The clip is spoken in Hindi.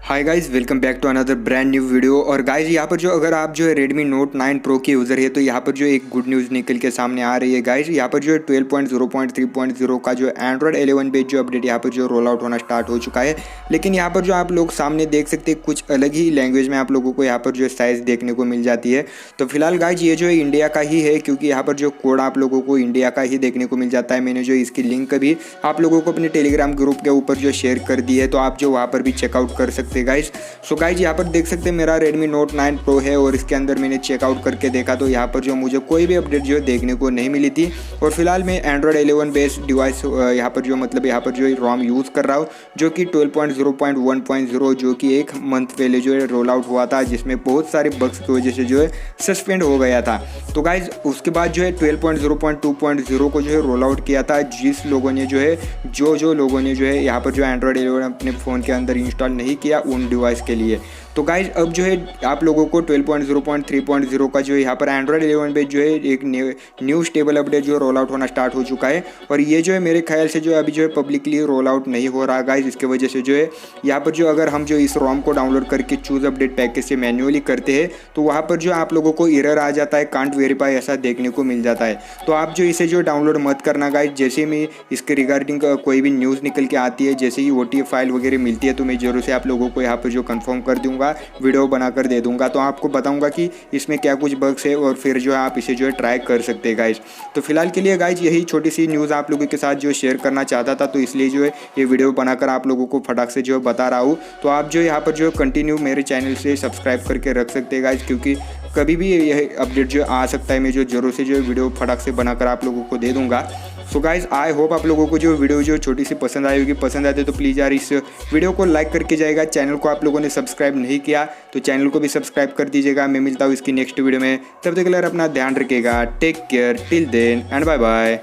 Hi guys, welcome back to another brand new video. और गाइज यहाँ पर जो अगर आप जो है Redmi Note 9 Pro के यूज़र है तो यहाँ पर जो एक गुड न्यूज़ निकल के सामने आ रही है गाइज। यहाँ पर जो है 12.0.3.0 का जो Android 11 बेस्ड जो अपडेट यहाँ पर जो रोल आउट होना स्टार्ट हो चुका है। लेकिन यहाँ पर जो आप लोग सामने देख सकते हैं कुछ अलग ही लैंग्वेज में आप लोगों को यहाँ पर जो साइज़ देखने को मिल जाती है। तो फिलहाल गाइज ये जो है इंडिया का ही है, क्योंकि यहाँ पर जो कोड आप लोगों को इंडिया का ही देखने को मिल जाता है। मैंने जो इसकी लिंक भी आप लोगों को अपने टेलीग्राम ग्रुप के ऊपर जो शेयर कर दी है, तो आप जो वहाँ पर भी चेकआउट कर सकते हैं गाइज। सो गाइज यहाँ पर देख सकते हैं मेरा Redmi Note 9 Pro है और इसके अंदर मैंने चेकआउट करके देखा तो यहाँ पर जो मुझे कोई भी अपडेट जो है देखने को नहीं मिली थी। और फिलहाल मैं Android 11 बेस्ड डिवाइस यहाँ पर जो रोम यूज़ कर रहा हूँ, जो कि 12.0.1.0 जो कि एक मंथ पहले जो है रोल आउट हुआ था, जिसमें बहुत सारे बग्स की वजह से जो है सस्पेंड हो गया था। तो गाइज उसके बाद जो है 12.0.2.0 को जो है रोल आउट किया था। जिस लोगों ने जो है जो लोगों ने जो है यहाँ पर जो Android 11 अपने फ़ोन के अंदर इंस्टॉल नहीं किया उन डिवाइस के लिए। तो गाइज अब जो है आप लोगों को 12.0.3.0 का जो है यहाँ पर Android 11 पे जो है एक न्यू स्टेबल अपडेट जो रोल आउट होना स्टार्ट हो चुका है। और ये जो है मेरे ख्याल से जो है अभी जो है पब्लिकली रोल आउट नहीं हो रहा गाइज। इसके वजह से जो है यहाँ पर जो अगर हम जो इस रोम को डाउनलोड करके चूज़ अपडेट पैकेज से मैन्युअली करते हैं तो वहाँ पर जो आप लोगों को एरर आ जाता है, कांट वेरीफाई ऐसा देखने को मिल जाता है। तो आप जो इसे जो डाउनलोड मत करना गाइज। जैसे मैं इसके रिगार्डिंग कोई भी न्यूज़ निकल के आती है, जैसे ही OTF फाइल वगैरह मिलती है, तो मैं जरूर से आप लोगों को यहाँ पर जो कन्फर्म कर दूँगा, वीडियो बनाकर दे दूंगा। तो आपको बताऊंगा कि इसमें क्या कुछ बग्स है और फिर जो है आप इसे जो है ट्राई कर सकते हैं गाइज। तो फिलहाल के लिए गाइज यही छोटी सी न्यूज़ आप लोगों के साथ जो शेयर करना चाहता था, तो इसलिए जो है ये वीडियो बनाकर आप लोगों को फटाक से जो है बता रहा हूँ। तो आप जो यहाँ पर जो कंटिन्यू मेरे चैनल से सब्सक्राइब करके रख सकते हैं गाइज, क्योंकि कभी भी यह अपडेट जो आ सकता है। मैं जो जरूर से जो वीडियो फटाक से बनाकर आप लोगों को दे दूंगा। सो गाइज आई होप आप लोगों को जो वीडियो जो छोटी सी पसंद आई होगी। पसंद आते तो प्लीज़ यार इस वीडियो को लाइक करके जाएगा। चैनल को आप लोगों ने सब्सक्राइब नहीं किया तो चैनल को भी सब्सक्राइब कर दीजिएगा। मैं मिलता हूँ इसकी नेक्स्ट वीडियो में, तब तक के लिए अपना ध्यान रखिएगा। Take care till then and bye bye.